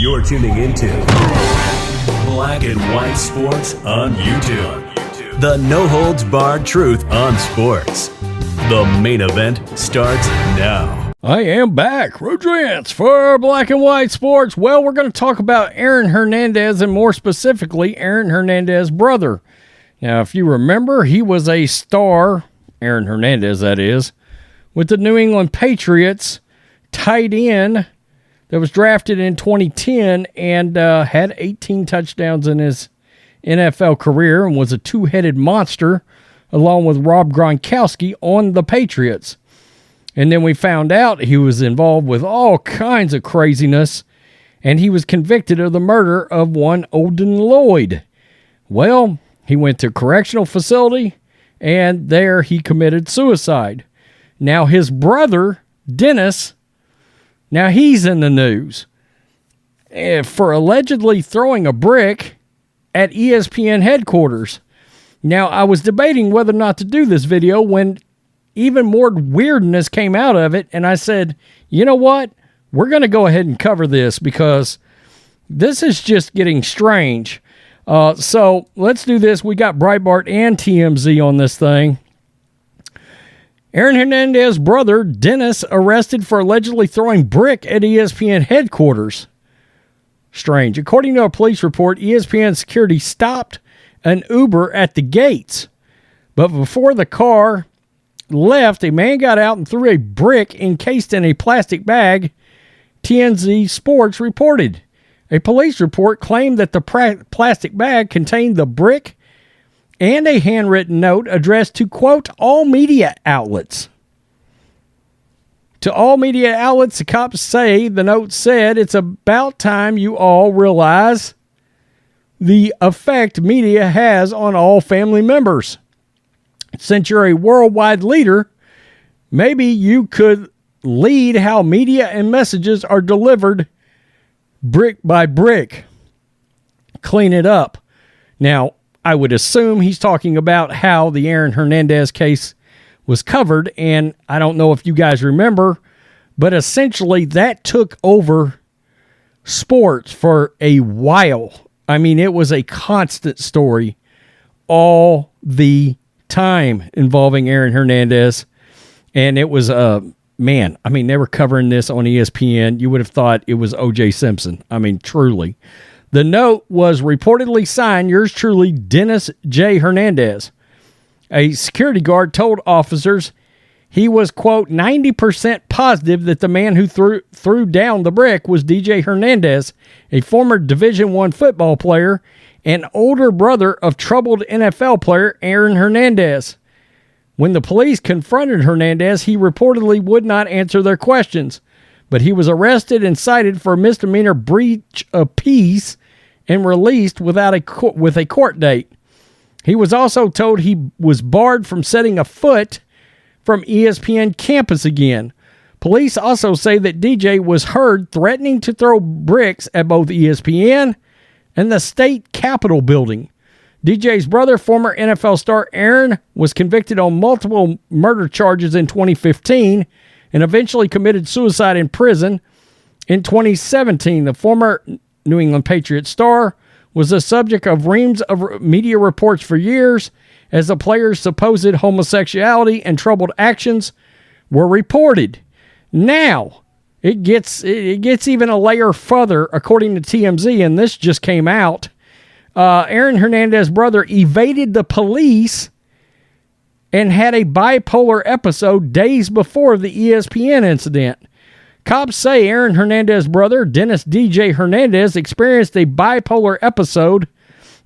You're tuning into Black and White Sports on YouTube. The no-holds-barred truth on sports. The main event starts now. I am back, Rodrance, for Black and White Sports. Well, we're going to talk about Aaron Hernandez, and more specifically, Aaron Hernandez's brother. Now, if you remember, he was a star, Aaron Hernandez, that is, with the New England Patriots, tight end that was drafted in 2010 and had 18 touchdowns in his NFL career and was a two-headed monster along with Rob Gronkowski on the Patriots. And then we found out he was involved with all kinds of craziness, and he was convicted of the murder of one Odin Lloyd. Well, he went to a correctional facility, and there he committed suicide. Now his brother, Dennis, now he's in the news for allegedly throwing a brick at ESPN headquarters. Now, I was debating whether or not to do this video when even more weirdness came out of it, and I said, you know what? We're going to go ahead and cover this because this is just getting strange. So let's do this. We got Breitbart and TMZ on this thing. Aaron Hernandez's brother, Dennis, arrested for allegedly throwing brick at ESPN headquarters. Strange. According to a police report, ESPN security stopped an Uber at the gates. But before the car left, a man got out and threw a brick encased in a plastic bag, TMZ Sports reported. A police report claimed that the plastic bag contained the brick and a handwritten note addressed to, quote, all media outlets. To all media outlets, the cops say the note said, it's about time you all realize the effect media has on all family members. Since you're a worldwide leader, maybe you could lead how media and messages are delivered brick by brick. Clean it up. Now, I would assume he's talking about how the Aaron Hernandez case was covered, and I don't know if you guys remember, but essentially that took over sports for a while. I mean, it was a constant story all the time involving Aaron Hernandez, and it was, man, I mean, they were covering this on ESPN. You would have thought it was O.J. Simpson. I mean, truly. The note was reportedly signed, yours truly, Dennis J. Hernandez. A security guard told officers he was, quote, 90% positive that the man who threw down the brick was DJ Hernandez, a former Division I football player and older brother of troubled NFL player Aaron Hernandez. When the police confronted Hernandez, he reportedly would not answer their questions, but he was arrested and cited for misdemeanor breach of peace and released with a court date. He was also told he was barred from setting a foot from ESPN campus again. Police also say that DJ was heard threatening to throw bricks at both ESPN and the state capitol building. DJ's brother, former NFL star Aaron, was convicted on multiple murder charges in 2015 and eventually committed suicide in prison. In 2017, the former New England Patriots star was the subject of reams of media reports for years as the player's supposed homosexuality and troubled actions were reported. Now, it gets even a layer further, according to TMZ, and this just came out. Aaron Hernandez's brother evaded the police and had a bipolar episode days before the ESPN incident. Cops say Aaron Hernandez's brother, Dennis DJ Hernandez, experienced a bipolar episode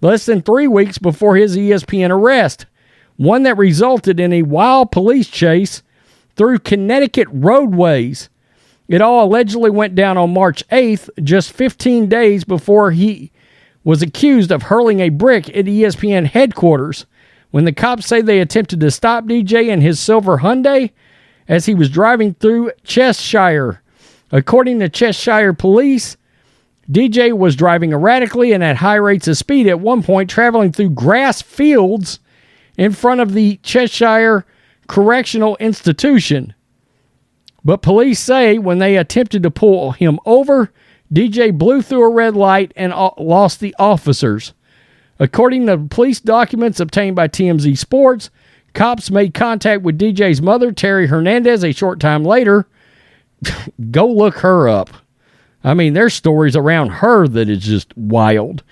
less than 3 weeks before his ESPN arrest, one that resulted in a wild police chase through Connecticut roadways. It all allegedly went down on March 8th, just 15 days before he was accused of hurling a brick at ESPN headquarters. When the cops say they attempted to stop DJ in his silver Hyundai as he was driving through Cheshire. According to Cheshire police, DJ was driving erratically and at high rates of speed, at one point traveling through grass fields in front of the Cheshire Correctional Institution. But police say when they attempted to pull him over, DJ blew through a red light and lost the officers. According to police documents obtained by TMZ Sports, cops made contact with DJ's mother, Terry Hernandez, a short time later. Go look her up. I mean, there's stories around her that is just wild.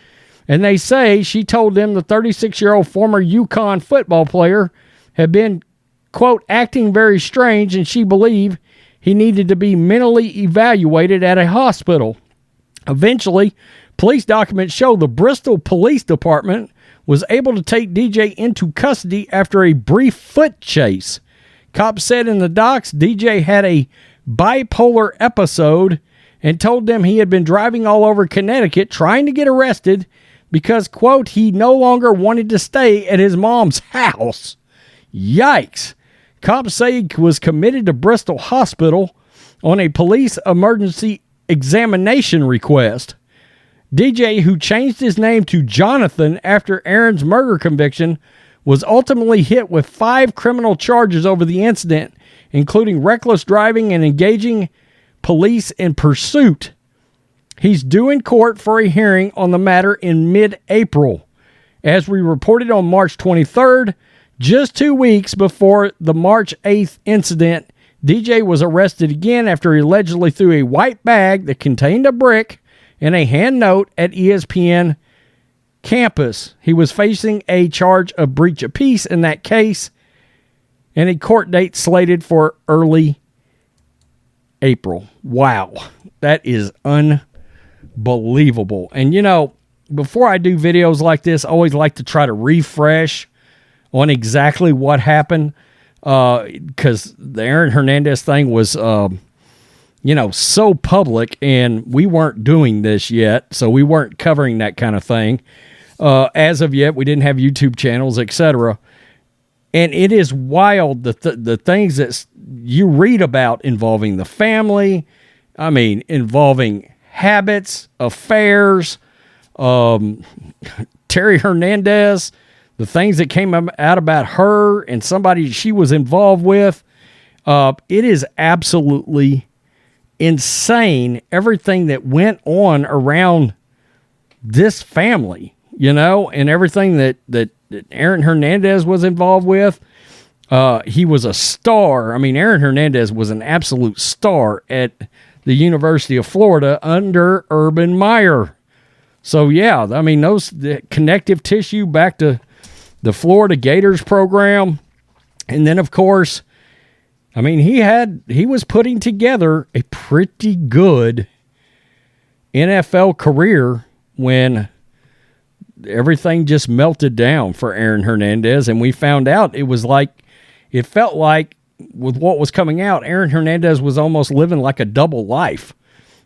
And they say she told them the 36-year-old former UConn football player had been, quote, acting very strange, and she believed he needed to be mentally evaluated at a hospital. Eventually, police documents show the Bristol Police Department was able to take DJ into custody after a brief foot chase. Cops said in the docs DJ had a bipolar episode and told them he had been driving all over Connecticut trying to get arrested because, quote, he no longer wanted to stay at his mom's house. Yikes. Cops say he was committed to Bristol Hospital on a police emergency examination request. DJ, who changed his name to Jonathan after Aaron's murder conviction, was ultimately hit with 5 criminal charges over the incident, including reckless driving and engaging police in pursuit. He's due in court for a hearing on the matter in mid-April. As we reported on March 23rd, just 2 weeks before the March 8th incident, DJ was arrested again after he allegedly threw a white bag that contained a brick and a hand note at ESPN campus. He was facing a charge of breach of peace in that case, and a court date slated for early April. Wow, that is unbelievable. And you know, before I do videos like this, I always like to try to refresh on exactly what happened, because the Aaron Hernandez thing was, so public, and we weren't doing this yet, so we weren't covering that kind of thing. As of yet, we didn't have YouTube channels, etc. And it is wild, the things that you read about involving the family, involving habits, affairs, Terry Hernandez, the things that came out about her and somebody she was involved with. It is absolutely insane, everything that went on around this family, and everything that Aaron Hernandez was involved with. He was a star. Aaron Hernandez was an absolute star at the University of Florida under Urban Meyer. So, yeah, the connective tissue back to the Florida Gators program. And then, of course, he was putting together a pretty good NFL career when everything just melted down for Aaron Hernandez. And we found out it felt like with what was coming out, Aaron Hernandez was almost living like a double life,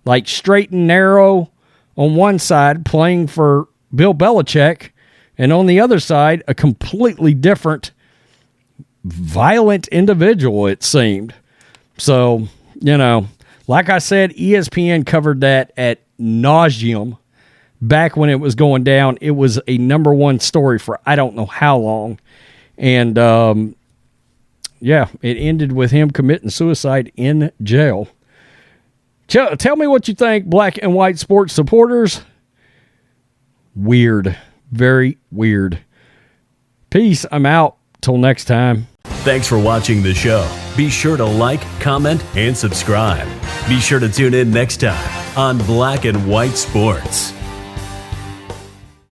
like straight and narrow on one side, playing for Bill Belichick, and on the other side, a completely different, violent individual, it seemed. So, like I said, ESPN covered that at nauseum back when it was going down. It was a number one story for I don't know how long. And, it ended with him committing suicide in jail. Tell me what you think, black and white sports supporters. Weird. Very weird. Peace. I'm out. Till next time. Thanks for watching the show. Be sure to like, comment, and subscribe. Be sure to tune in next time on Black and White Sports.